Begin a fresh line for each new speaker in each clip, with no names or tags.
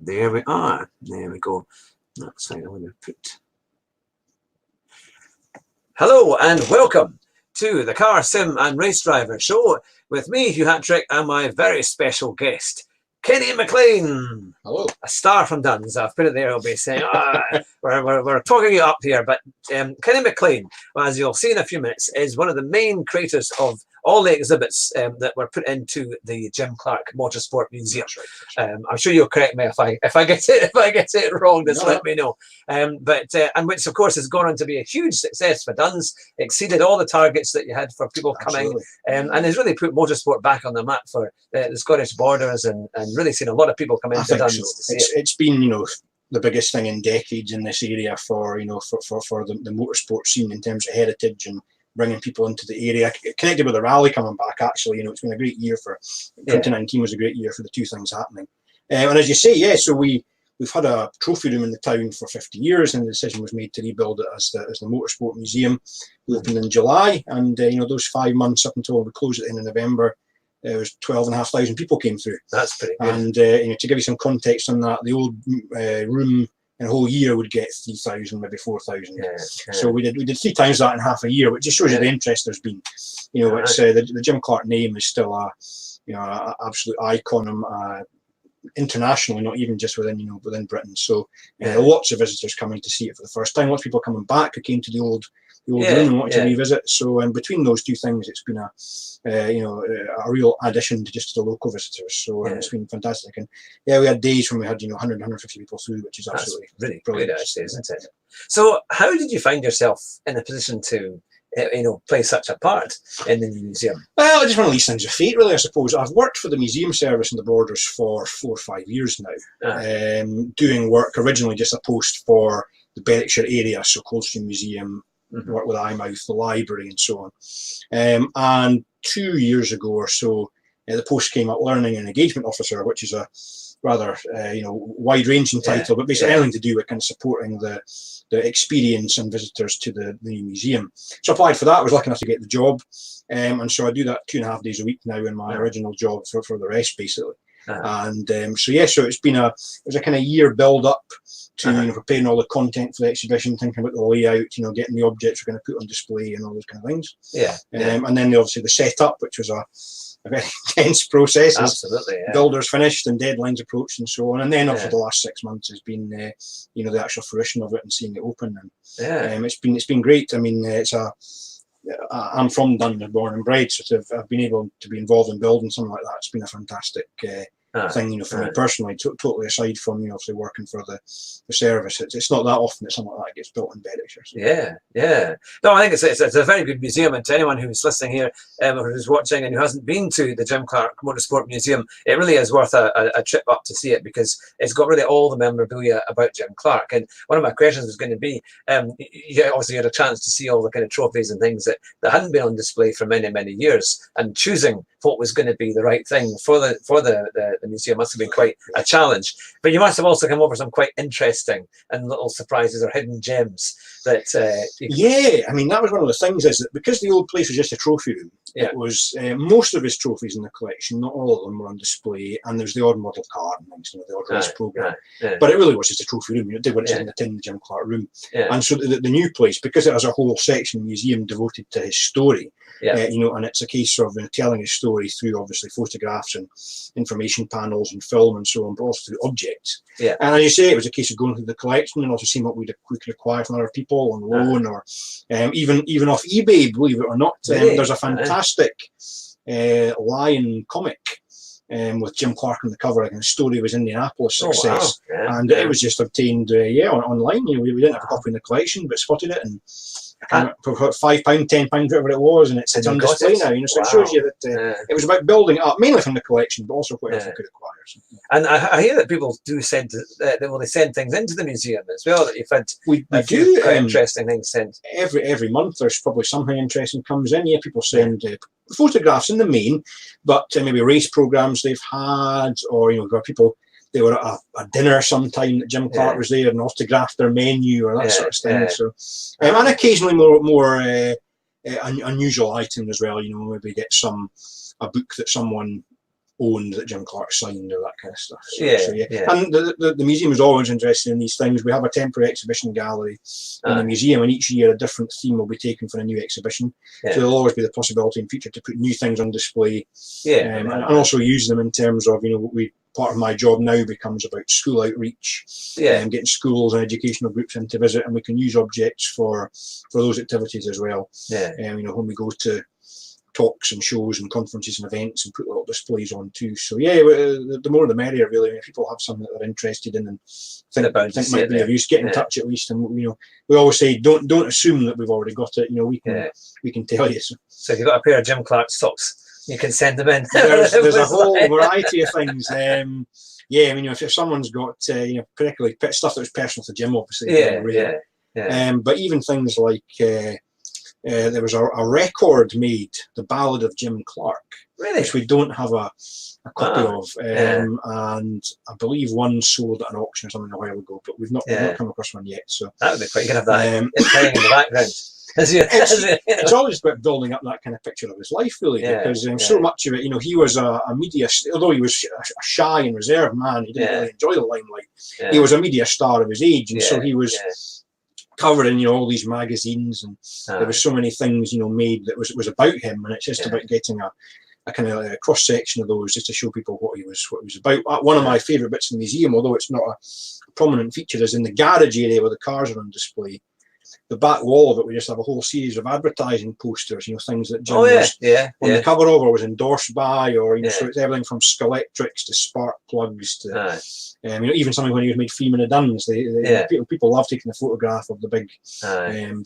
There we are. There we go. That's fine. I'm going to put. Hello and welcome to the Car Sim and Race Driver Show with me, Hugh Hattrick, and my very special guest, Kenny McLean.
Hello.
A star from Duns. I've put it there. I'll be saying, we're talking you up here. But Kenny McLean, as you'll see in a few minutes, is one of the main creators of all the exhibits that were put into the Jim Clark Motorsport Museum. That's right. I'm sure you'll correct me if I get it wrong. Just let me know. And which of course has gone on to be a huge success for Duns, exceeded all the targets that you had for people coming, and has really put motorsport back on the map for the Scottish borders, and really seen a lot of people come into Duns.
So. It's been, the biggest thing in decades in this area for the motorsport scene in terms of heritage and bringing people into the area. Connected with the rally coming back, actually, it's been a great year for 2019 was a great year for the two things happening. And as you say, so we've had a trophy room in the town for 50 years, and the decision was made to rebuild it as the Motorsport Museum. We opened in July, and those 5 months up until we closed at the end of November, there was 12,500 people came through.
That's pretty good.
And to give you some context on that, the old room in a whole year would get 3,000, maybe 4,000. So we did 3 times that in half a year, which just shows you the interest there's been. It's the Jim Clark name is still a absolute icon internationally, not even just within Britain. So lots of visitors coming to see it for the first time. Lots of people coming back who came to the old room and wanted to revisit. So, and between those two things, it's been a real addition to just the local visitors. So it's been fantastic. And we had days when we had 100, 150 people through, which is absolutely
really
brilliant,
actually, isn't it? So, how did you find yourself in a position to play such a part in the museum?
Well, it's just one of these things of fate, really, I suppose. I've worked for the museum service in the Borders for 4 or 5 years now, doing work originally just a post for the Berwickshire area, so Coldstream Museum, work with Eyemouth, the library, and so on. And 2 years ago or so, the post came up, Learning and Engagement Officer, which is a rather wide-ranging title, but basically anything to do with kind of supporting the experience and visitors to the museum. So I applied for that. I was lucky enough to get the job, and so I do that 2.5 days a week now in my original job for the rest, basically. And so it's been it was a kind of year build up to preparing all the content for the exhibition, thinking about the layout, getting the objects we're going to put on display and all those kind of things. And then obviously the setup, which was a very intense process.
Absolutely.
Builders finished and deadlines approached and so on. And then after the last 6 months has been the actual fruition of it and seeing it open. And it's been great. I mean, I'm from Duns, born and bred, so I've been able to be involved in building something like that. It's been a fantastic thing, for me personally, totally aside from obviously working for the service. It's not that often that something like that gets built in Berwickshire. So.
No, I think it's a very good museum, and to anyone who's listening here, or who's watching and who hasn't been to the Jim Clark Motorsport Museum, it really is worth a trip up to see it, because it's got really all the memorabilia about Jim Clark. And one of my questions was going to be, obviously you had a chance to see all the kind of trophies and things that hadn't been on display for many, many years, and choosing what was going to be the right thing for the museum must have been quite a challenge. But you must have also come over some quite interesting and little surprises or hidden gems that
I mean, that was one of the things, is that because the old place was just a trophy room, it was most of his trophies in the collection, not all of them were on display, and there's the odd model car and things, the odd race program, but it really was just a trophy room. It did what it's in the tin, the Jim Clark room. And so the new place, because it has a whole section museum devoted to his story, and it's a case of telling his story through obviously photographs and information panels and film and so on, but also through objects. And as you say, it was a case of going through the collection and also seeing what we could acquire from other people on loan, or even off eBay, believe it or not. There's a fantastic lion comic with Jim Clark on the cover. The story was Indianapolis success, and it was just obtained online. We didn't have a copy in the collection, but spotted it and for £5, £10, whatever it was, and it's on display now. So it shows you that it was about building it up, mainly from the collection, but also what else we could acquire. So,
And I hear that people do send they send things into the museum as well. That you've had
we do
quite interesting things sent
every month. There's probably something interesting comes in. People send photographs in the main, but maybe race programs they've had, or where people. They were at a dinner sometime that Jim Clark was there and autographed their menu or that sort of thing. So, and occasionally more unusual items as well. Maybe get a book that someone owned that Jim Clark signed or that kind of stuff. So,
Yeah.
And the museum is always interested in these things. We have a temporary exhibition gallery in the museum, and each year a different theme will be taken for a new exhibition. So there'll always be the possibility in future to put new things on display, and also use them in terms of, part of my job now becomes about school outreach, getting schools and educational groups in to visit, and we can use objects for those activities as well. When we go to talks and shows and conferences and events and put little displays on too. So the more the merrier, really. If people have something that they're interested in and think might be of use, get in touch at least. And we always say don't assume that we've already got it. We can tell you.
So if you've got a pair of Jim Clark socks, you can send them in.
There's a whole variety of things. If someone's got particularly stuff that was personal to Jim, obviously. But even things like there was a record made, The Ballad of Jim Clark, which we don't have a copy of, and I believe one sold at an auction or something a while ago, but we've not come across one yet. So
that would be quite good to have that playing in the background.
It's always about building up that kind of picture of his life, really, because so much of it, he was a media, although he was a shy and reserved man, he didn't really enjoy the limelight. He was a media star of his age, and so he was covered in all these magazines, and there was so many things made that was about him, and it's just about getting a kind of a cross section of those just to show people what he was about. One of my favourite bits in the museum, although it's not a prominent feature, is in the garage area where the cars are on display. The back wall of it, we just have a whole series of advertising posters, things that Jim was on the cover of or was endorsed by, or so it's everything from Skelectrics to spark plugs to even something when he was made Freeman of Duns. People love taking the photograph of the big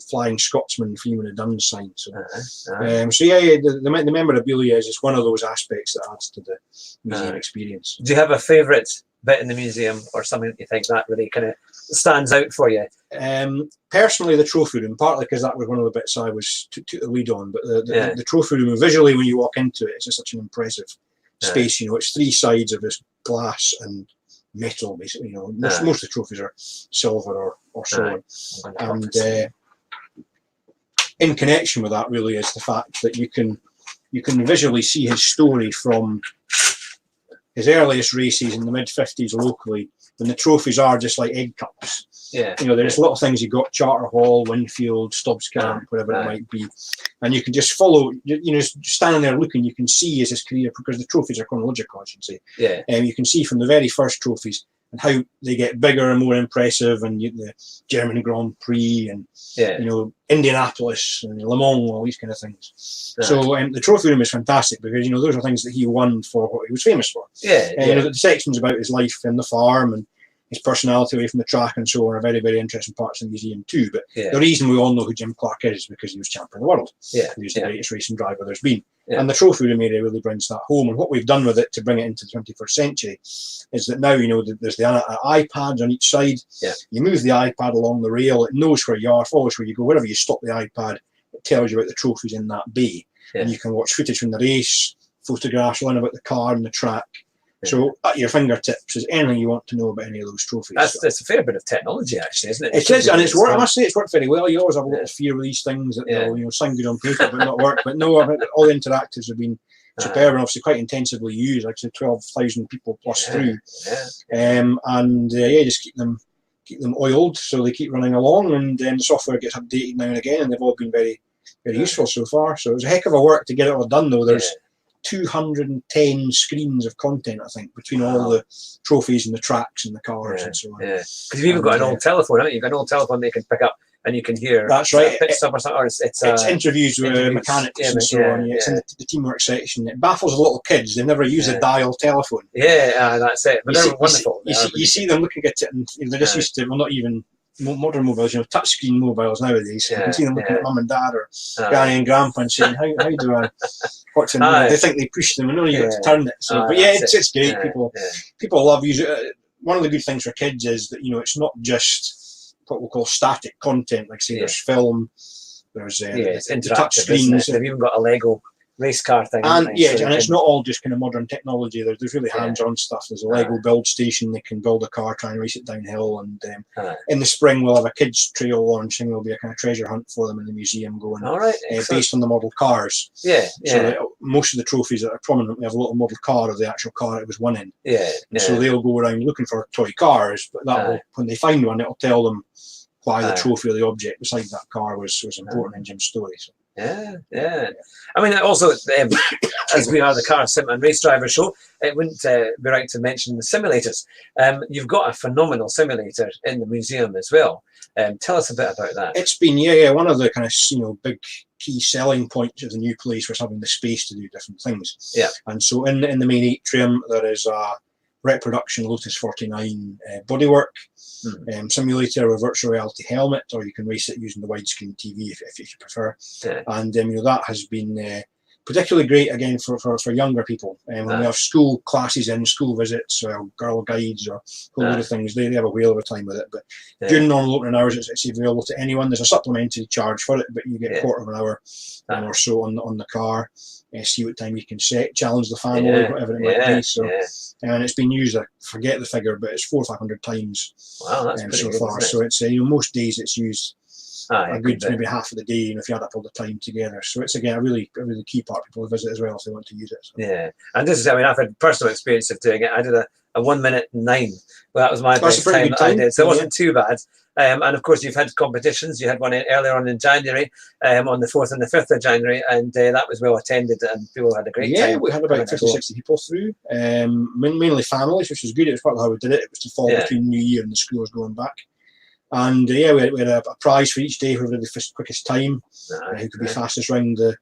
Flying Scotsman Freeman of Duns sign. So, the memorabilia is just one of those aspects that adds to the museum experience.
Do you have a favourite bit in the museum, or something that you think that really kind of stands out for you?
Personally, the trophy room, partly because that was one of the bits I was took the lead on, but the trophy room, visually when you walk into it, it's just such an impressive space. It's three sides of this glass and metal, basically. Most of the trophies are silver or so on. And in connection with that, really, is the fact that you can visually see his story from his earliest races in the mid-50s locally, when the trophies are just like egg cups. There's little things you got: Charter Hall, Winfield, Stubbs Camp, whatever it might be, and you can just follow. Standing there looking, you can see his career, because the trophies are chronological, I should say. You can see from the very first trophies and how they get bigger and more impressive, and the German Grand Prix, and Indianapolis and Le Mans, all these kind of things. So the trophy room is fantastic, because those are things that he won for what he was famous for. The sections about his life in the farm and his personality away from the track and so on are very, very interesting parts of the museum too. But the reason we all know who Jim Clark is because he was champion of the world. He was the greatest racing driver there's been. And the trophy room area really brings that home. And what we've done with it to bring it into the 21st century is that now, there's the iPads on each side. You move the iPad along the rail, it knows where you are, follows where you go. Wherever you stop the iPad, it tells you about the trophies in that bay. And you can watch footage from the race, photographs, learn about the car and the track. So at your fingertips is anything you want to know about any of those trophies.
That's a fair bit of technology, actually, isn't it?
It is, and it's worked. I must say, it's worked very well. You always have a little fear with these things that they'll sound good on paper but not work. But no, all the interactives have been superb, and obviously quite intensively used. Like I said, 12,000 people plus through, just keep them oiled so they keep running along, and the software gets updated now and again, and they've all been very, very useful so far. So it was a heck of a work to get it all done, though. There's 210 screens of content, I think, between all the trophies and the tracks and the cars and so on.
Because you've even got an old telephone, haven't you? You've got an old telephone they can pick up and you can hear.
That's right.
It's
interviews with mechanics and so on. It's in the teamwork section. It baffles the little kids. They never use a dial telephone.
That's it. But they're wonderful.
You see them looking at it, and they're just used to, well, not even modern mobiles, touchscreen mobiles nowadays. So you can see them looking at mum and dad or granny and grandpa and saying, how do I, what's in there? They think they push them and only you got to turn it. So, but it's great. People love using it. One of the good things for kids is that, it's not just what we'll call static content. Like, say, there's film, there's the touch screens.
They've even got a Lego race car thing.
And and it's not all just kind of modern technology. There's really hands-on stuff. There's a Lego build station. They can build a car, try and race it downhill. And in the spring, we'll have a kids trail launching. There'll be a kind of treasure hunt for them in the museum going, based on the model cars. So most of the trophies that are prominently have a little model car of the actual car it was won in.
Yeah.
And so they'll go around looking for toy cars, but that will, when they find one, it'll tell them why the trophy or the object beside that car was important in Jim's story. So.
Yeah. I mean, also, as we are the Car Sim and Race Driver show, it wouldn't be right to mention the simulators. You've got a phenomenal simulator in the museum as well. Tell us a bit about that.
It's been, one of the kind of, big key selling points of the new place was having the space to do different things.
Yeah.
And so in the main atrium, there is a reproduction Lotus 49 bodywork, simulator with virtual reality helmet, or you can race it using the widescreen TV if you prefer.
Yeah.
And that has been particularly great again for younger people. When we have school classes in, school visits, girl guides, or a whole load of things, they have a whale of a time with it. But during normal opening hours, it's available to anyone. There's a supplementary charge for it, but you get a quarter of an hour or so on the car. See what time you can set, challenge the family, whatever it might be. So, and it's been used, I forget the figure, but it's 400 or 500 times.
Wow, that's pretty
so
good,
far.
Isn't it?
So it's most days it's used a good maybe half of the day, if you add up all the time together. So it's again a really key part people visit as well if they want to use it. So.
Yeah, and this is, I mean, I've had personal experience of doing it. I did a 1 minute 9. Well, that was my best time that I did, so it wasn't too bad. And of course, you've had competitions. You had one earlier on in January, on the 4th and the 5th of January, and that was well attended, and people had a great time.
Yeah, we had about 50, 60 people through, mainly families, which was good. It was partly how we did it. It was to fall between New Year and the schools going back. And we had a prize for each day, whoever did the quickest time, who could be fastest round the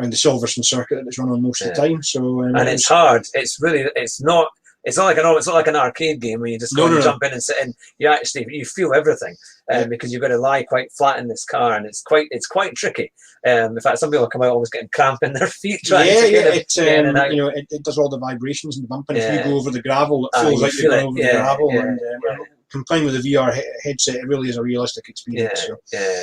Silverstone circuit that it's run on most of the time. So
and it's hard. It's really, it's not like an arcade game where you just go and jump in and sit in. You feel everything, because you've got to lie quite flat in this car, and it's quite tricky. In fact, some people come out almost getting cramp in their feet trying to get in and out.
It does all the vibrations and the bumping. If you go over the gravel, it feels like you're going over the gravel. And combined with the VR headset, it really is a realistic experience.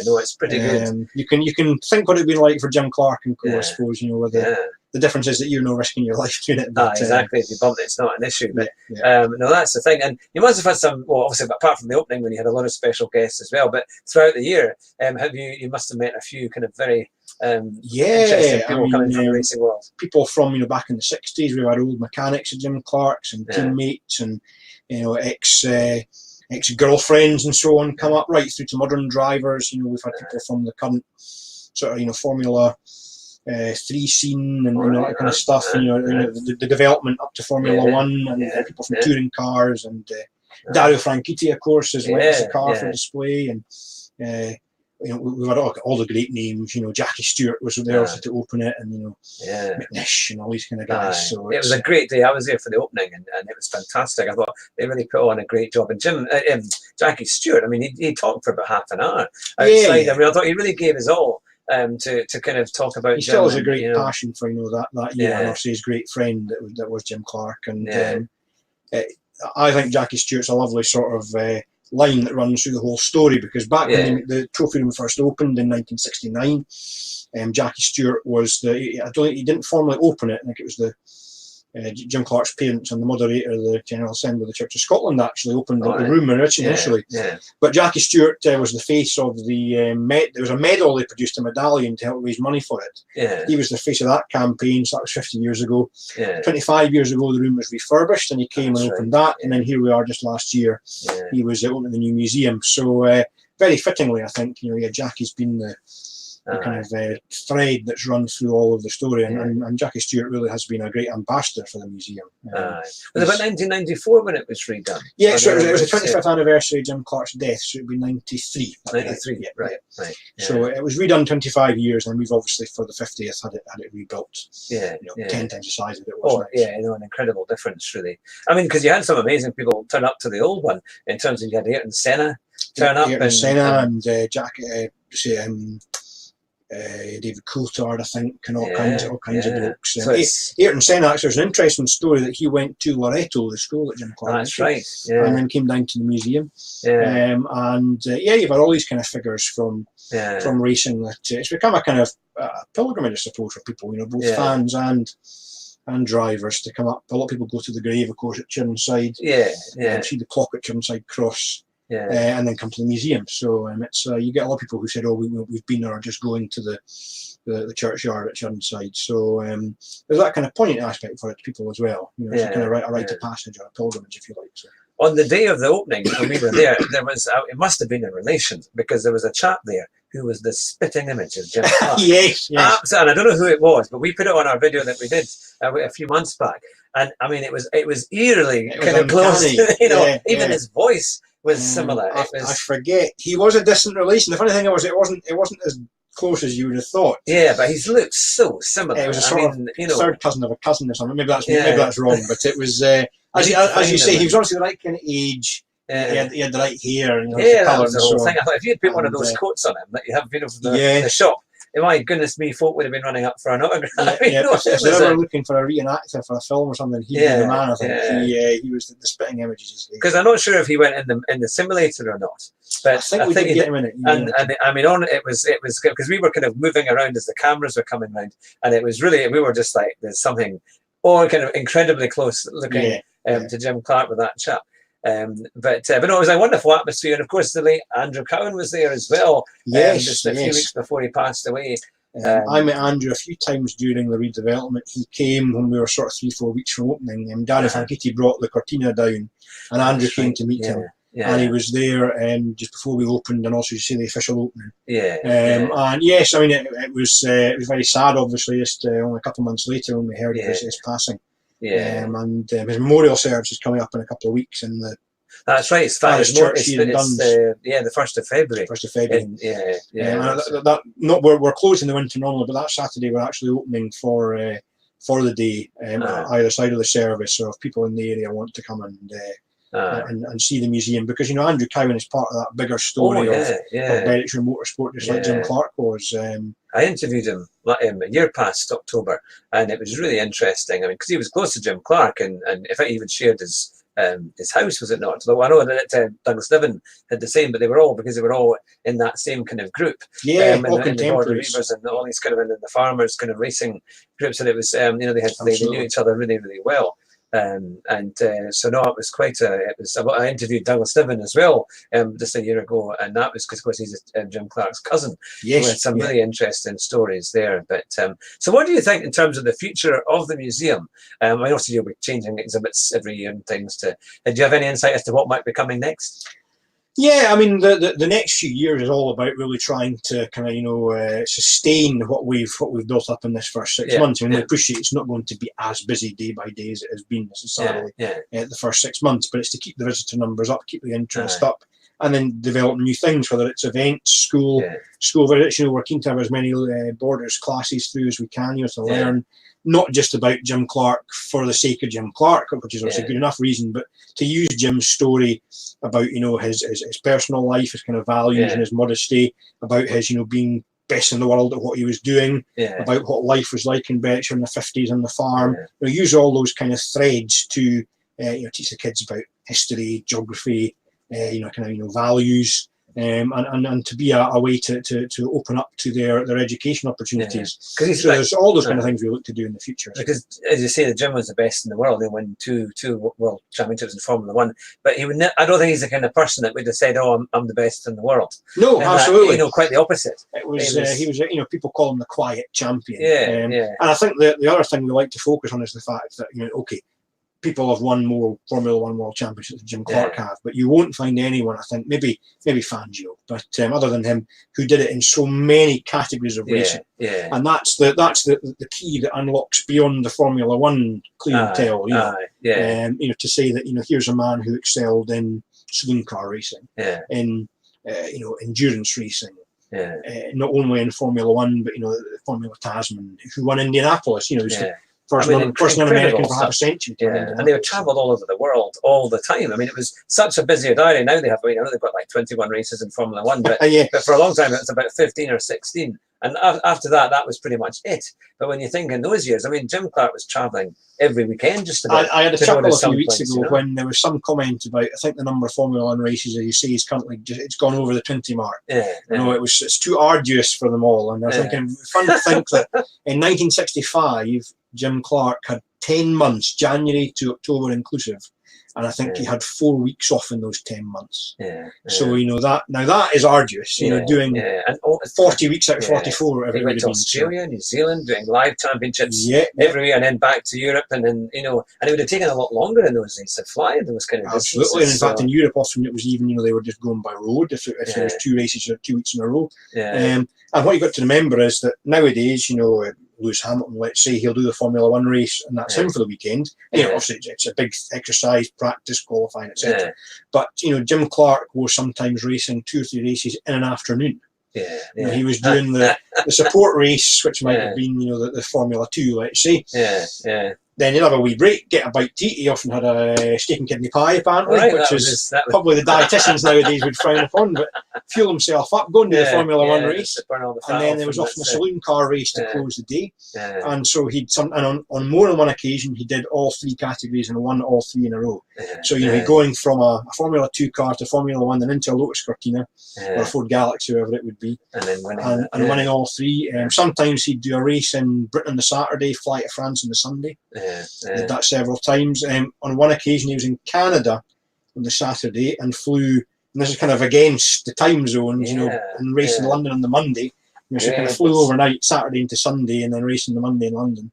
No, it's pretty good.
You can think what it'd been like for Jim Clark and co. I suppose, with the difference is that you're no risking your life doing it. But,
exactly. If you bump it, it's not an issue. But no, that's the thing. And you must have had some. Well, obviously, apart from the opening, when you had a lot of special guests as well. But throughout the year, you must have met a few kind of very interesting people coming from the racing world. People
from back in the '60s. We had old mechanics at Jim Clark's and teammates, and ex-girlfriends and so on come up, right through to modern drivers. We've had people from the current sort of Formula 3 scene and that kind of stuff. The development up to Formula 1 and people from touring cars and Dario Franchitti, of course, as well as the car for display. And we've had all the great names. Jackie Stewart was there also to open it, and McNish and all these kind of guys. So
it was a great day. I was there for the opening, and it was fantastic. I thought they really put on a great job. And Jackie Stewart, I mean, he talked for about half an hour outside. I mean, I thought he really gave his all to kind of talk about.
He still has a great passion for that year, and obviously his great friend that was Jim Clark. And I think Jackie Stewart's a lovely sort of line that runs through the whole story, because back when the trophy room first opened in 1969, Jackie Stewart was he didn't formally open it. I think it was Jim Clark's parents and the moderator of the General Assembly of the Church of Scotland actually opened the room initially. But Jackie Stewart was the face of the there was a medal they produced, a medallion, to help raise money for it. He was the face of that campaign, so that was 50 years ago. 25 years ago the room was refurbished, and he came and opened that, and then here we are just last year. He was opening the new museum. So very fittingly, I think, Jackie's been the kind of thread that's run through all of the story, and Jackie Stewart really has been a great ambassador for the museum.
Was it about 1994 when it was redone?
Yeah, so it was the 25th anniversary of Jim Clark's death, so it would be 93.
93, right.
So it was redone 25 years, and we've obviously for the 50th had it rebuilt. 10 times the size of it was.
An incredible difference, really. I mean, because you had some amazing people turn up to the old one, in terms of you had Ayrton Senna turn up,
Ayrton Senna and David Coulthard, I think, and all kinds of blokes. Ayrton Senna, actually, there's an interesting story that he went to Loreto, the school that Jim Clark went to, and then came down to the museum. You've had all these kind of figures from racing that it's become a kind of pilgrimage, I suppose, for people, both fans and drivers to come up. A lot of people go to the grave, of course, at Chirnside. See the clock at Chirnside Cross. and then come to the museum. So it's you get a lot of people who said, "Oh, we've been there, or just going to the churchyard at Churnside." So there's that kind of poignant aspect for it to people as well. You know, it's kind of a rite of passage or a pilgrimage, if you like. So.
On the day of the opening, when we were there was it must have been a relation, because there was a chap there who was the spitting image of Jim Clark.
Yes.
And I don't know who it was, but we put it on our video that we did a few months back, and I mean it was eerily kind of close. You know, even his voice was similar.
I forget, he was a distant relation. The funny thing was, it wasn't as close as you would have thought.
Yeah, but he looked so similar.
It was a sort of third cousin of a cousin or something. Maybe that's wrong, but it was as you say, he was obviously the right kind of age. He had the right hair and
that was the whole thing. I thought if you'd put one of those coats on him that you have from the shop, my goodness me, folk would have been running up for an autograph.
If they were looking for a reenactor for a film or something, he'd be the man. I think he was the spitting images.
Because I'm not sure if he went in the simulator or not. But
I think we did get him in it.
And I mean, it was good because we were kind of moving around as the cameras were coming round, and it was really, we were just like, there's something kind of incredibly close looking to Jim Clark with that chap. But no, it was a wonderful atmosphere, and of course the late Andrew Cowan was there as well. Just a few weeks before he passed away.
I met Andrew a few times during the redevelopment. He came when we were sort of 3-4 weeks from opening. Danny Franchitti brought the Cortina down, and Andrew came to meet him. And he was there just before we opened, and also to see the official opening. And yes, I mean it was very sad. Obviously, just only a couple of months later when we heard of his passing. And his memorial service is coming up in a couple of weeks in the. That's right. It's the 1st of February. 1st of February. We're closing the winter normally, but that Saturday we're actually opening for the day either side of the service. So if people in the area want to come and see the museum, because Andrew Cowan is part of that bigger story of Berwickshire motorsport, just like Jim Clark was. I interviewed him a year past October, and it was really interesting. I mean, because he was close to Jim Clark, and in fact, he even shared his house, was it not? Although I know that Douglas Niven had the same, but they were all in that same kind of group. In the Border Reavers and all these kind of in the farmers kind of racing groups, and it was they knew each other really, really well. So no, it was I interviewed Douglas Niven as well just a year ago, and that was because of course he's Jim Clark's cousin. Yes, we had some really interesting stories there. But so what do you think in terms of the future of the museum? I know you'll be changing exhibits every year and things. Do you have any insight as to what might be coming next? Yeah, I mean the next few years is all about really trying to kind of sustain what we've built up in this first 6 months. I mean, we appreciate it's not going to be as busy day by day as it has been necessarily the first 6 months, but it's to keep the visitor numbers up, keep the interest up, and then develop new things, whether it's events, school visits. We're keen to have as many Borders classes through as we can, to learn. Not just about Jim Clark for the sake of Jim Clark, which is obviously a good enough reason, but to use Jim's story about his personal life, his kind of values and his modesty, about his being best in the world at what he was doing, about what life was like in Berkshire in the 50s on the farm. Use all those kind of threads to teach the kids about history, geography, values. And to be a way to open up to their education opportunities. So there's all those kind of things we look to do in the future. Because as you say, the Jim was the best in the world. They won two world championships in Formula One. But I don't think he's the kind of person that would have said, "Oh, I'm the best in the world." No, absolutely. Quite the opposite. He was people call him the quiet champion. And I think the other thing we like to focus on is the fact that people have won more Formula One World Championships than Jim Clark have, but you won't find anyone, I think, maybe Fangio, but other than him, who did it in so many categories of racing. And that's the key that unlocks beyond the Formula One clientele. To say that here's a man who excelled in saloon car racing, in endurance racing. Not only in Formula One, but Formula Tasman, who won Indianapolis. First in American for half a century. And they travelled all over the world all the time. I mean, it was such a busy diary. Now they have, I know they've got like 21 races in Formula One, but, but for a long time it was about 15 or 16. And after that was pretty much it. But when you think in those years, I mean, Jim Clark was travelling every weekend just about. I had a chuckle a few weeks ago when there was some comment about, I think the number of Formula One races, as you say, is currently it's gone over the 20 mark. It's too arduous for them all. And I think it's fun to think that in 1965, Jim Clark had 10 months, January to October inclusive, And I think he had 4 weeks off in those 10 months.
Yeah.
So, you know, that is arduous, you know, doing
and
40 weeks out of 44, whatever
he went to Australia, New Zealand, doing live championships everywhere, and then back to Europe, and then, you know, and it would have taken a lot longer in those days to fly in those kind of distances.
Absolutely, and in fact, in Europe, often it was even, you know, they were just going by road if there was 2 races or 2 weeks in a row. And what you've got to remember is that nowadays, you know, Lewis Hamilton, let's say, he'll do the Formula One race and that's him for the weekend. You know, obviously it's a big exercise, practice, qualifying, etc. But, you know, Jim Clark was sometimes racing 2 or 3 races in an afternoon. You know, he was doing the support race, which might have been, you know, the Formula 2, let's say. Then he'd have a wee break, get a bite to eat. He often had a steak and kidney pie, apparently, which is probably the dietitians nowadays would frown upon, but fuel himself up, go and do the Formula One race. And then there was often a saloon car race to close the day. And so on more than one occasion, he did all 3 categories and won all 3 in a row. So, you know, he'd going from a Formula 2 car to Formula 1, then into a Lotus Cortina, or a Ford Galaxy, whoever it would be. And then winning all 3. Sometimes he'd do a race in Britain on the Saturday, fly to France on the Sunday. Did that several times. On one occasion, he was in Canada on the Saturday and flew, and this is kind of against the time zones, you know, and raced in London on the Monday. You know, so he kind of flew overnight, Saturday into Sunday, and then racing the Monday in London.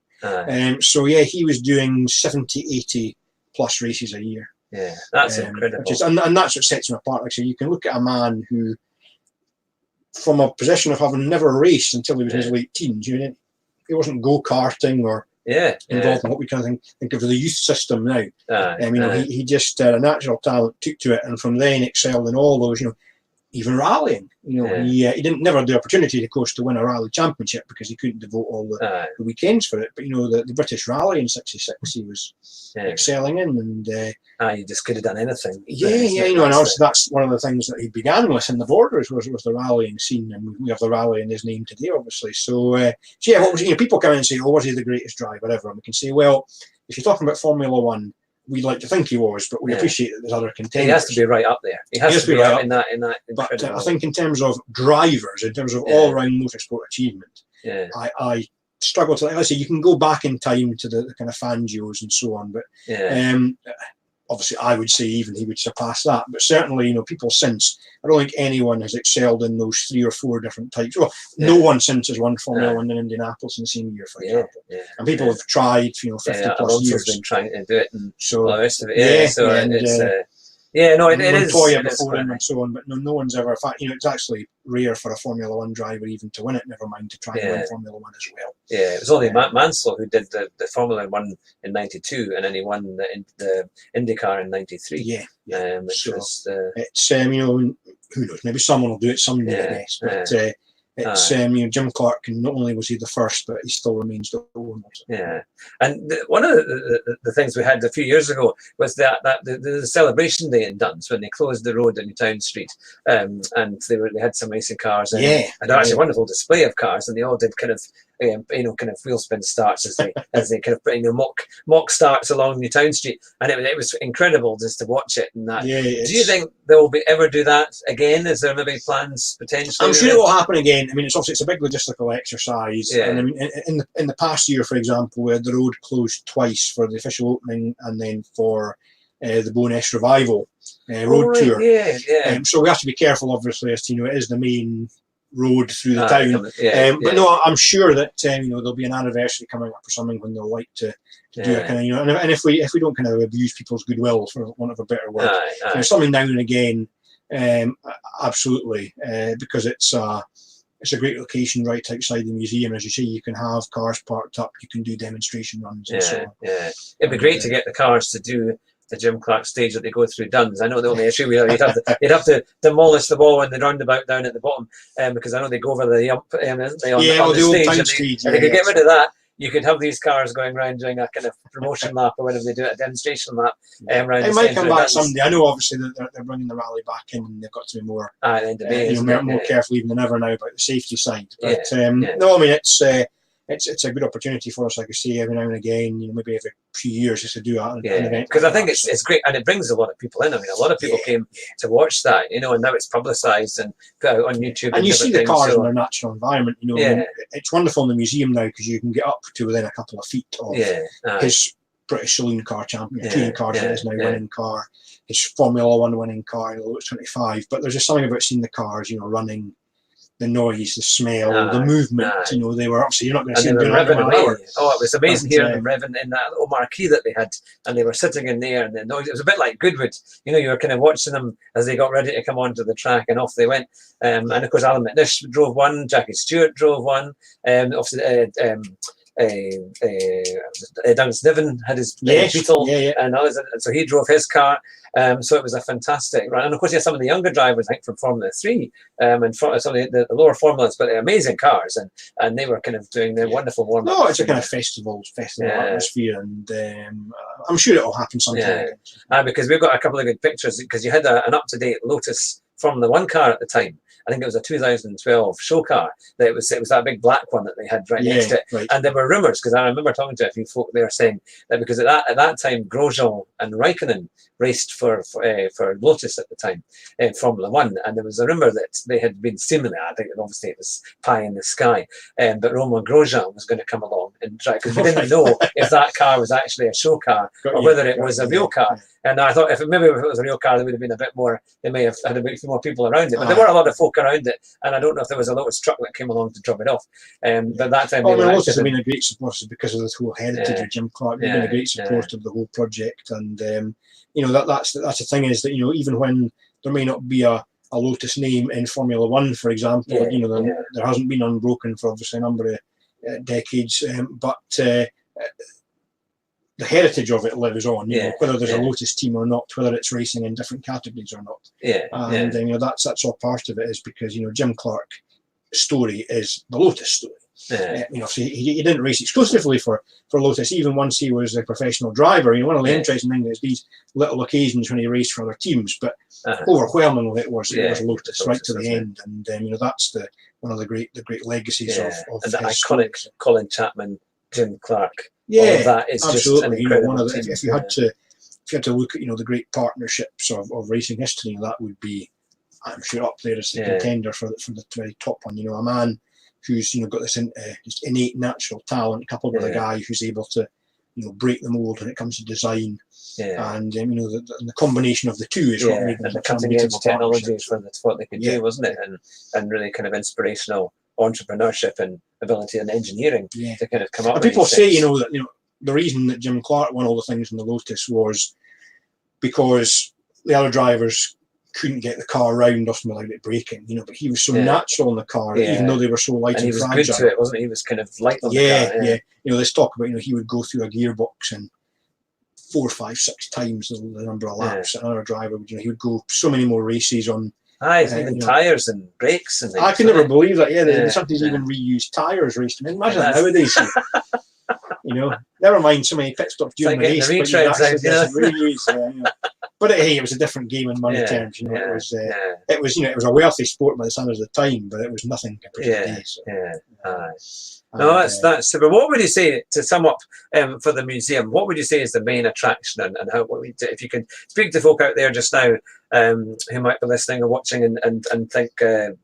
So, yeah, he was doing 70, 80 plus races a year.
Yeah, that's incredible.
And that's what sets him apart. Like I say, you can look at a man who, from a position of having never raced until he was in his late teens, you know, he wasn't go-karting or involved in what we kind of think of the youth system now. You know, he just a natural talent, took to it, and from then excelled in all those, you know, even rallying. You know, he didn't never had the opportunity, of course, to win a rally championship because he couldn't devote all the weekends for it. But you know, the British Rally in '66, he was excelling in, and
he just could have done anything.
You know, and also that's one of the things that he began with in the Borders was the rallying scene, and we have the rally in his name today, obviously. So, what was, you know, people come in and say, "Oh, was he the greatest driver ever?" And we can say, well, if you're talking about Formula One, we'd like to think he was, but we appreciate that there's other contenders.
He has to be right up there. He has to be right up in that.
But I think in terms of drivers, in terms of all-round motorsport achievement, I struggle to. Like I say, you can go back in time to the kind of Fangios and so on, but obviously I would say even he would surpass that. But certainly, you know, people since, I don't think anyone has excelled in those 3 or 4 different types. Well, no one since has won Formula One in Indianapolis in the same year, for example. And people have tried, you know, 50 plus years.
Been trying to do it, and
so
all the rest of it. It is.
Montoya before him and so on, but no one's ever. In fact, you know, it's actually rare for a Formula One driver even to win it. Never mind to try and win Formula One as well.
Yeah, it was only Mansell who did the Formula One in '92, and then he won the IndyCar in '93. Which was
it's you know, who knows? Maybe someone will do it someday, I guess. But it's you know, Jim Clark, and not only was he the first, but he still remains the owner.
And one of the things we had a few years ago was the celebration day in Duns when they closed the road in Town Street, and they had some racing cars and actually a wonderful display of cars, and they all did kind of kind of wheel spin starts as they kind of put mock starts along New Town Street, and it was incredible just to watch it. And that. Do you think they will ever do that again? Is there maybe plans potentially?
I'm sure it will happen again. I mean, it's a big logistical exercise. And I mean, in the past year, for example, we had the road closed twice for the official opening and then for the Bowness Revival road tour. So we have to be careful, obviously, as to, you know, it is the main road through the town. But no, I'm sure that you know, there'll be an anniversary coming up or something when they'll like to do it kind of, you know, and if we don't kind of abuse people's goodwill, for want of a better word, you know, something now and again, absolutely, because it's a great location right outside the museum. As you say, you can have cars parked up, you can do demonstration runs and so on.
It'd be great to get the cars to do the Jim Clark stage that they go through Duns. I know the only issue you'd have to demolish the wall and the roundabout down at the bottom, because I know they go over the ump, isn't they, on the stage. And they could get rid of that. You could have these cars going around doing a kind of promotion lap, or whatever they do, a demonstration lap. Around
it might come back someday. I know, obviously, that they're bringing the rally back in, and they've got to be more, more careful even than ever now about the safety side. But no, I mean, it's a good opportunity for us, like I say, every now and again, you know, maybe every few years, just to do an event.
Because I think it's great, and it brings a lot of people in. I mean, a lot of people came to watch that, you know, and now it's publicised and put out on YouTube. And you see the
cars in their natural environment, you know. I mean, it's wonderful in the museum now because you can get up to within a couple of feet of his British Saloon Car Champion, touring cars it is now, winning car, his Formula 1 winning car, although it's 25. But there's just something about seeing the cars, running, the noise, the smell, the movement. They were obviously, you're not going to see them doing that in an hour.
Oh, it was amazing hearing them revving in that little marquee that they had, and they were sitting in there, and the noise. It was a bit like Goodwood. You were kind of watching them as they got ready to come onto the track, and off they went. And of course, Alan McNish drove one, Jackie Stewart drove one. Obviously, Douglas Niven had his Beetle, and others, so he drove his car. So it was a fantastic run, and of course, you had some of the younger drivers, I think, from Formula 3, and some of the lower formulas, but amazing cars, and they were kind of doing their wonderful warm-up.
No, it's a kind of festival atmosphere, and I'm sure it'll happen sometime.
Because we've got a couple of good pictures, because you had an up-to-date Lotus Formula 1 car at the time. I think it was a 2012 show car. It was that big black one that they had right next to it. Right. And there were rumours, because I remember talking to a few folk there saying that because at that time Grosjean and Raikkonen raced for Lotus at the time in Formula 1, and there was a rumour that they had been seemingly, I think obviously it was pie in the sky, but Romain Grosjean was going to come along and try, because we didn't know if that car was actually a show car or whether it was a real car. And I thought if it was a real car, there would have been a bit more. They may have had a bit more people around it, but there were a lot of folk around it, and I don't know if there was a Lotus truck that came along to drop it off. But that time,
Lotus have been a great supporter because of this whole heritage of Jim Clark. They've been a great supporter of the whole project, and that's the thing is that even when there may not be a Lotus name in Formula 1, for example, there hasn't been unbroken for obviously a number of decades, but the heritage of it lives on, whether there's a Lotus team or not, whether it's racing in different categories or not. And that's all part of it, is because Jim Clark's story is the Lotus story. So he didn't race exclusively for Lotus, even once he was a professional driver. One of the interesting things is these little occasions when he raced for other teams, but overwhelmingly it was Lotus right to the end, and that's one of the great legacies of
and the iconic story. Colin Chapman, Jim Clark.
That
is
absolutely.
Just an incredible
if you had to look at the great partnerships of racing history, that would be, I'm sure, up there as the contender for the very top one. A man who's got this just innate natural talent, coupled with a guy who's able to break the mold when it comes to design. And the combination of the two is what made them
the cutting edge technology for what they could do, wasn't it? And really kind of inspirational entrepreneurship and ability and engineering to kind of come up.
And people say that the reason that Jim Clark won all the things in the Lotus was because the other drivers couldn't get the car around often without it breaking, but he was so natural in the car, even though they were so light and
he was
fragile.
Good to it, wasn't he? He was kind of light on the car. Let's talk about he would go through a gearbox and 4, 5, 6 times the number of laps. Another driver would, he would go so many more races on. Even tyres and brakes and things.
I could never believe that. They sometimes even reuse tyres racing. Imagine that nowadays. Never mind so many pit stops during the race, but it was a different game in money terms. It was a wealthy sport by the standards of the time, but it was nothing compared to today.
No, that's super. What would you say, to sum up for the museum, what would you say is the main attraction, and how, if you can speak to folk out there just now who might be listening or watching and think,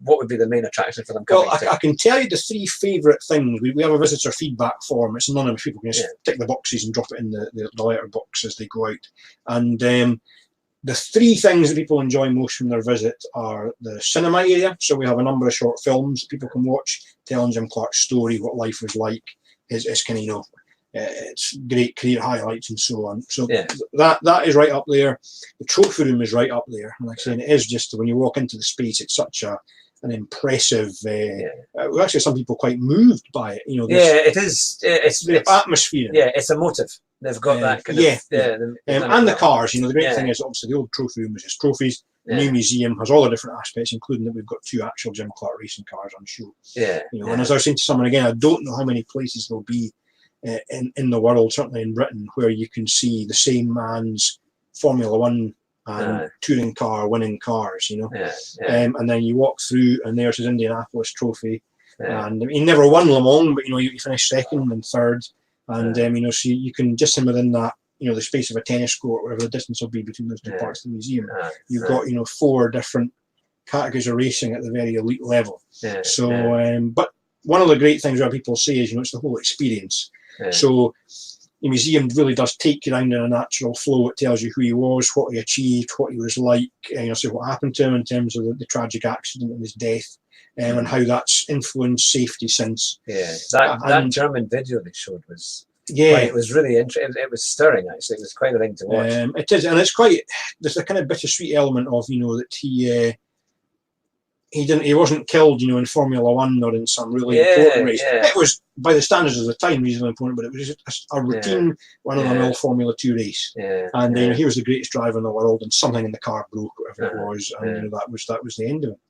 what would be the main attraction for them coming to?
I can tell you the 3 favourite things. We have a visitor feedback form. It's anonymous. People can just tick the boxes and drop it in the letter box as they go out. And the 3 things that people enjoy most from their visit are the cinema area. So we have a number of short films that people can watch, telling Jim Clark's story, what life was like, his kind of, it's great career highlights and so on. So that is right up there. The trophy room is right up there. And like I say, it is just, when you walk into the space, it's such an impressive. Actually, some people quite moved by it.
It is. It's
the atmosphere.
It's emotive. They've got that kind of.
And the cars. The great thing is obviously the old trophy room is his trophies. The new museum has all the different aspects, including that we've got 2 actual Jim Clark racing cars on show. And as I was saying to someone again, I don't know how many places there'll be in the world, certainly in Britain, where you can see the same man's Formula 1 and touring car winning cars, and then you walk through and there's his Indianapolis trophy, and he never won Le Mans, but he finished 2nd and 3rd, and so you can just within that, the space of a tennis court, whatever the distance will be between those 2 parts of the museum, you've got 4 different categories of racing at the very elite level. But one of the great things that people say is it's the whole experience. So the museum really does take you around in a natural flow. It tells you who he was, what he achieved, what he was like, and so what happened to him in terms of the tragic accident and his death, and how that's influenced safety since.
Yeah, that German video they showed was.
Yeah,
it was really interesting. It was stirring, actually. It was quite a thing to watch.
It is, and it's quite. There's a kind of bittersweet element of that he wasn't killed, in Formula One or in some really important race.
Yeah.
It was, by the standards of the time, reasonably important, but it was just a routine run-of-the-mill Formula 2 race. And he was the greatest driver in the world, and something in the car broke, whatever it was, and that was the end of it.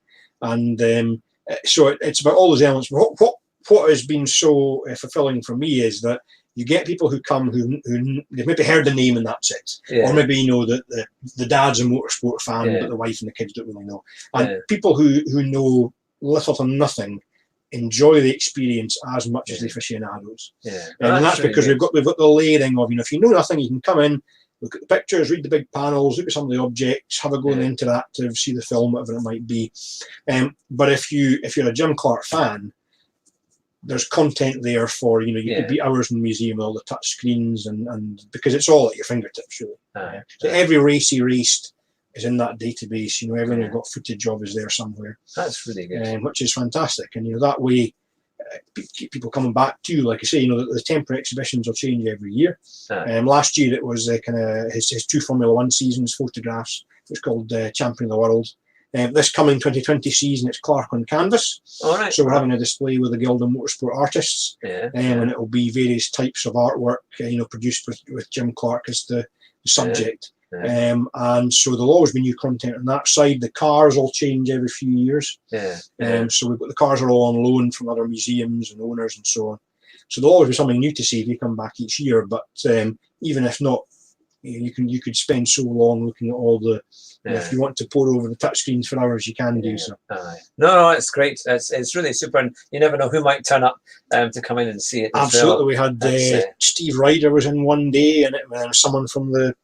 And so it's about all those elements. What has been so fulfilling for me is that you get people who come who they've maybe heard the name and that's it, or maybe that the dad's a motorsport fan, but the wife and the kids don't really know. And people who know little to nothing enjoy the experience as much as the aficionados. And that's really because we've got the layering of if you know nothing, you can come in, look at the pictures, read the big panels, look at some of the objects, have a go in the interactive, see the film, whatever it might be. But if you're a Jim Clark fan, there's content there for you could be hours in the museum with all the touch screens and because it's all at your fingertips really. So every race he raced is in that database. Everything you've got footage of is there somewhere.
That's really good.
Which is fantastic, and that way keep people coming back to, like I say, the temporary exhibitions will change every year. Last year it was kind of his 2 Formula 1 seasons photographs. It was called Champion of the World. This coming 2020 season, it's Clark on canvas. So we're having a display with the Guild of Motorsport Artists, and it will be various types of artwork, produced with Jim Clark as the subject. And so there'll always be new content on that side. The cars will change every few years. So we've got the cars are all on loan from other museums and owners and so on. So there'll always be something new to see if you come back each year. But even if not, you could spend so long looking at all the. If you want to pour over the touchscreens for hours, you can do so.
No, it's great. It's really super, and you never know who might turn up to come in and see it.
Absolutely, we had Steve Ryder was in one day, and it was someone from the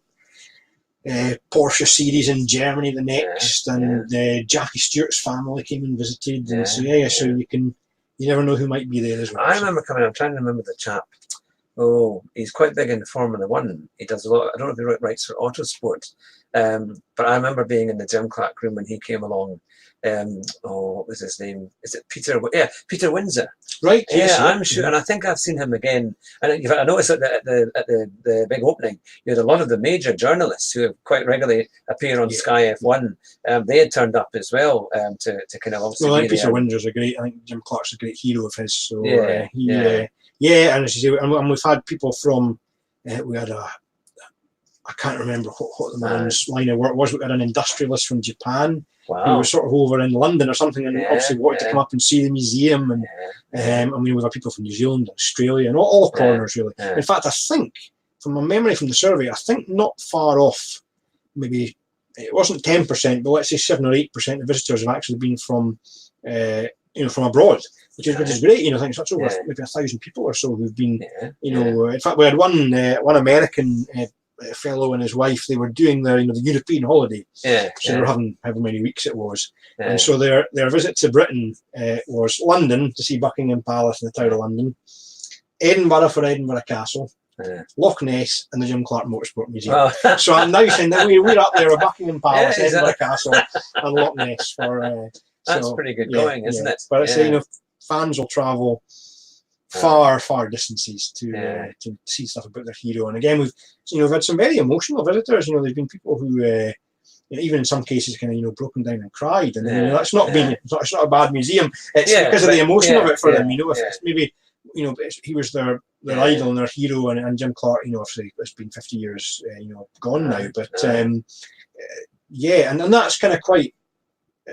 Porsche series in Germany the next, and Jackie Stewart's family came and visited, and so you never know who might be there as well.
I remember coming. I'm trying to remember the chap. Oh, he's quite big in Formula One. He does a lot. I don't know if he writes for Autosport, but I remember being in the Jim Clark room when he came along. What was his name? Is it Peter? Yeah, Peter Windsor.
Right.
Yeah, I'm sure, and I think I've seen him again. And I noticed at the big opening, you had a lot of the major journalists who quite regularly appear on Sky F1. They had turned up as well to kind of also.
Well, I think Peter Windsor's a great. I think Jim Clark's a great hero of his. So and as you say, and we've had people from. We had I can't remember what the man's line of work was. We had an industrialist from Japan who was sort of over in London or something, and obviously wanted to come up and see the museum. And we've had people from New Zealand, Australia, and all corners really. In fact, I think from my memory from the survey, I think not far off, maybe it wasn't 10%, but let's say 7 or 8% of visitors have actually been from from abroad. Which is great, I think it's over maybe 1,000 people or so who've been, in fact we had one American fellow and his wife. They were doing the European holiday, so they were having however many weeks it was, and so their visit to Britain was London to see Buckingham Palace and the Tower of London, Edinburgh for Edinburgh Castle, Loch Ness, and the Jim Clark Motorsport Museum. So I'm now saying that we're up there with Buckingham Palace, Edinburgh Castle, and Loch Ness for.
That's pretty good going, isn't it?
But it's fans will travel far distances to see stuff about their hero. And again, we've had some very emotional visitors. There's been people who even in some cases kind of broken down and cried, and that's not been it's not a bad museum. It's because of the emotion of it for them. If it's maybe he was their idol and their hero, and Jim Clark, obviously it's been 50 years gone now, but and that's kind of quite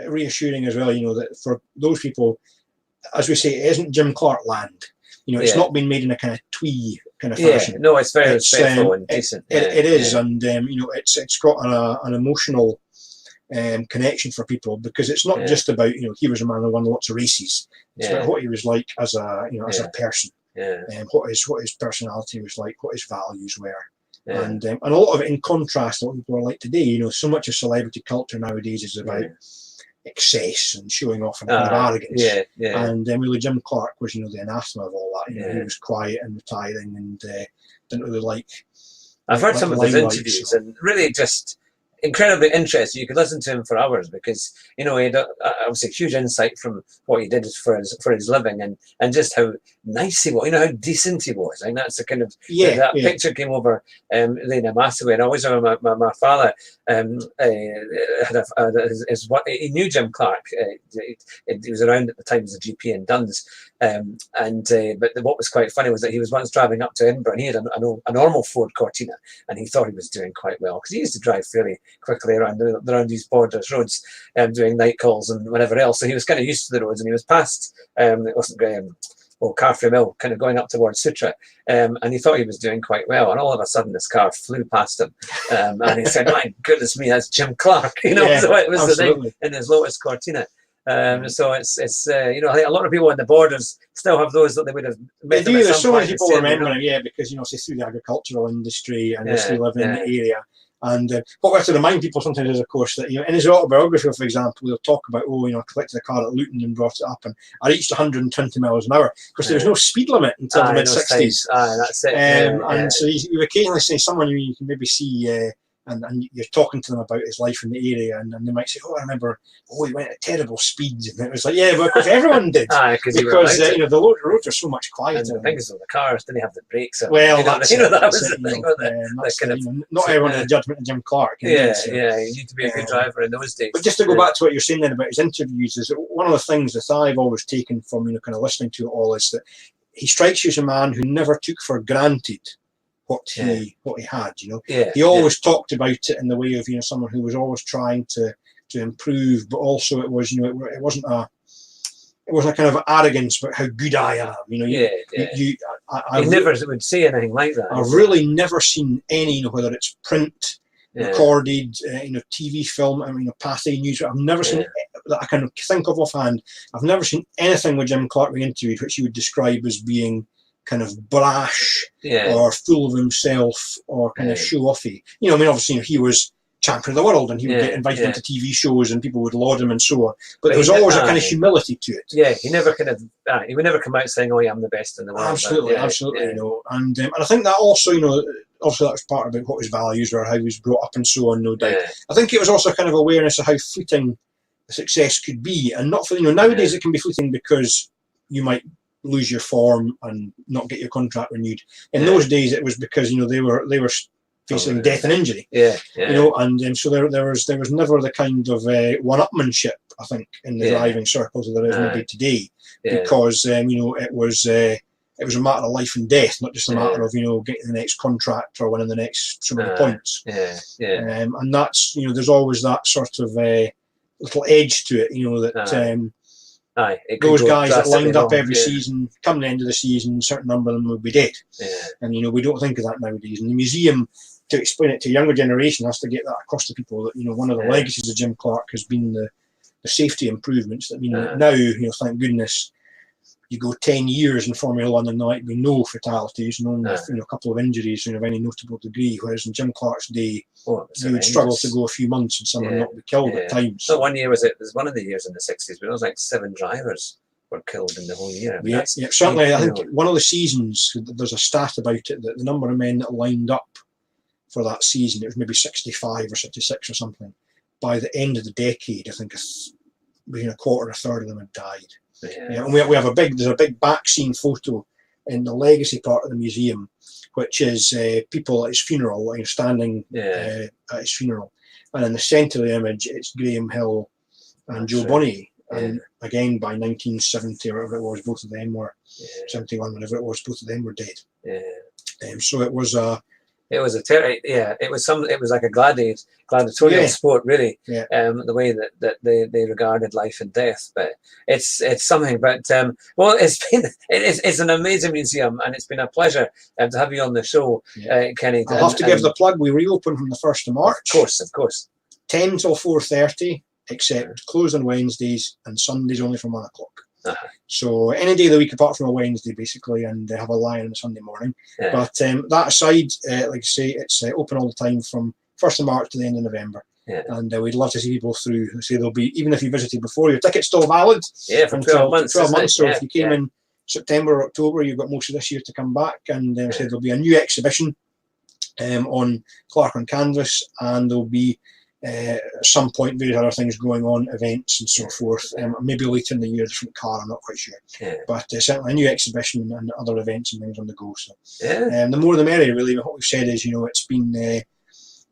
reassuring as well, that for those people, as we say, it isn't Jim Clark land. It's not been made in a kind of twee kind of fashion.
No, it's very respectful and decent.
It is, and it's got an emotional connection for people, because it's not just about he was a man who won lots of races. It's about what he was like as a as a person, and what his personality was like, what his values were. And a lot of it in contrast to what people are like today. So much of celebrity culture nowadays is about excess and showing off and kind of arrogance. And really Jim Clark was the anathema of all that. He was quiet and retiring, and didn't really like.
I've heard
like
some of his
limelight,
interviews,
so.
and really just incredibly interesting. You could listen to him for hours because, you know, he had obviously huge insight from what he did for his living, and just how nice he was, you know, how decent he was. I think that's the kind of that picture came over Lena massively. And I always remember my father he knew Jim Clark. He was around at the time as a GP in Duns. But what was quite funny was that he was once driving up to Edinburgh, and he had a normal Ford Cortina, and he thought he was doing quite well because he used to drive fairly quickly around these borders roads, doing night calls and whatever else. So he was kind of used to the roads, and he was past it wasn't Carfrey Mill, kind of going up towards Sutra, and he thought he was doing quite well, and all of a sudden this car flew past him, and he said, "My goodness me, that's Jim Clark," you know. So it was absolutely the thing in his Lotus Cortina. So it's you know, I think a lot of people on the borders still have those that they would have met.
They do. There's so many people remembering, because, you know, say through the agricultural industry and they still live in the area. And what we have to remind people sometimes is, of course, that, you know, in his autobiography, for example, he'll talk about, you know, I collected a car at Luton and brought it up, and I reached 120 miles an hour because there was no speed limit until the mid-60s.
That's it.
And so you occasionally say someone you can maybe see. And you're talking to them about his life in the area, and they might say, "Oh, I remember, he went at terrible speeds," and it was like, "Yeah, well, because everyone did, because you know, the roads are so much quieter."
And the thing is, the cars didn't have the brakes.
Well,
that was the thing.
Not everyone had a judgment of Jim Clark.
You need to be a good driver in those days.
But just to go back to what you're saying then about his interviews, is one of the things that I've always taken from, you know, kind of listening to it all, is that he strikes you as a man who never took for granted what he had, you know. He always talked about it in the way of, you know, someone who was always trying to improve, but also it was, you know, it wasn't a kind of arrogance about how good I am, you know. He
never would say anything like that.
I've really never seen any, you know, whether it's print, recorded, you know, TV, film, I mean, Pathé News. I've never seen that I can think of offhand. I've never seen anything with Jim Clark being interviewed which he would describe as being kind of brash or full of himself or kind of show-offy. You know, I mean, obviously, you know, he was champion of the world and he would get invited into TV shows and people would laud him and so on. But there was always a kind of humility to it. Yeah,
he never kind of, he would never come out saying, "Oh, yeah, I'm the best in the world."
Absolutely, you know. And I think that also, you know, that was part about what his values were, how he was brought up and so on, no doubt. I think it was also kind of awareness of how fleeting success could be, and not for, you know, nowadays it can be fleeting because you might lose your form and not get your contract renewed. In those days, it was because, you know, they were facing death and injury. You know, and so there was never the kind of one-upmanship, I think, in the driving circles that there is maybe today, because you know, it was a matter of life and death, not just a matter of, you know, getting the next contract or winning the next so many points. And that's, you know, there's always that sort of little edge to it, you know, that. Those guys that lined up every season, come the end of the season, a certain number of them would be dead. And, you know, we don't think of that nowadays. And the museum, to explain it to a younger generation, has to get that across to people that, you know, one of the legacies of Jim Clark has been the safety improvements that mean that now, you know, thank goodness, you go 10 years in Formula One and there might be no fatalities and only you know, a couple of injuries, you know, of any notable degree, whereas in Jim Clark's day, you would struggle to go a few months and someone not be killed at times.
So one year was one of the years in the 60s, but it was like 7 drivers were killed in the whole year. I mean,
certainly. I think one of the seasons, there's a stat about it, that the number of men that lined up for that season, it was maybe 65 or 66 or something. By the end of the decade, I think between a quarter or a third of them had died. And we have there's a big back scene photo in the legacy part of the museum, which is people at his funeral, you know, standing at his funeral, and in the centre of the image it's Graham Hill and Joe Bonnier, and again by 1970 or whatever it was, both of them were 71, whatever it was, both of them were dead. So it was a
It was it was like a gladiatorial sport, really. The way that they regarded life and death, but it's something. But well, it's an amazing museum, and it's been a pleasure to have you on the show, Kenny.
I'll have to give the plug. We reopen from the 1st of March.
Of course.
10 till 4:30, except closed on Wednesdays and Sundays only from 1 o'clock. So any day of the week apart from a Wednesday, basically, and they have a lion on a Sunday morning. But that aside, like I say, it's open all the time from 1st of March to the end of November. And we'd love to see people through. Say there'll be, even if you visited before, your ticket's still valid.
For 12 months.
12 months. So if you came in September or October, you've got most of this year to come back, and I said there'll be a new exhibition on Clark on Canvas, and there'll be at some point various other things going on, events and so forth. Maybe later in the year, a different car, I'm not quite sure. But certainly a new exhibition and other events and things on the go. So the more the merrier, really. What we've said is,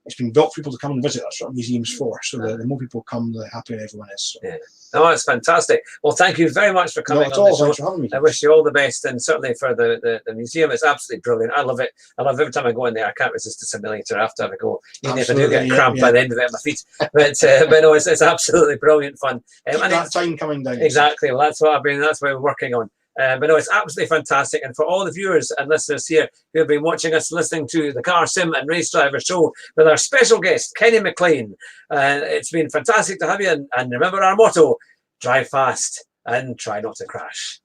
it's been built for people to come and visit. That's what a museum's for. So the more people come, the happier everyone is. So.
No, it's fantastic. Well, thank you very much for coming on the show.
Thanks for having me.
I wish you all the best, and certainly for the museum. It's absolutely brilliant. I love it. I love every time I go in there. I can't resist a simulator after I go. Even if I do get cramped by the end of it at my feet. But no, it's absolutely brilliant fun.
And that time coming down.
Exactly. Well, that's what we're working on. But no, it's absolutely fantastic. And for all the viewers and listeners here who have been watching us, listening to the Car Sim and Race Driver Show with our special guest, Kenny McLean. It's been fantastic to have you. And remember our motto, drive fast and try not to crash.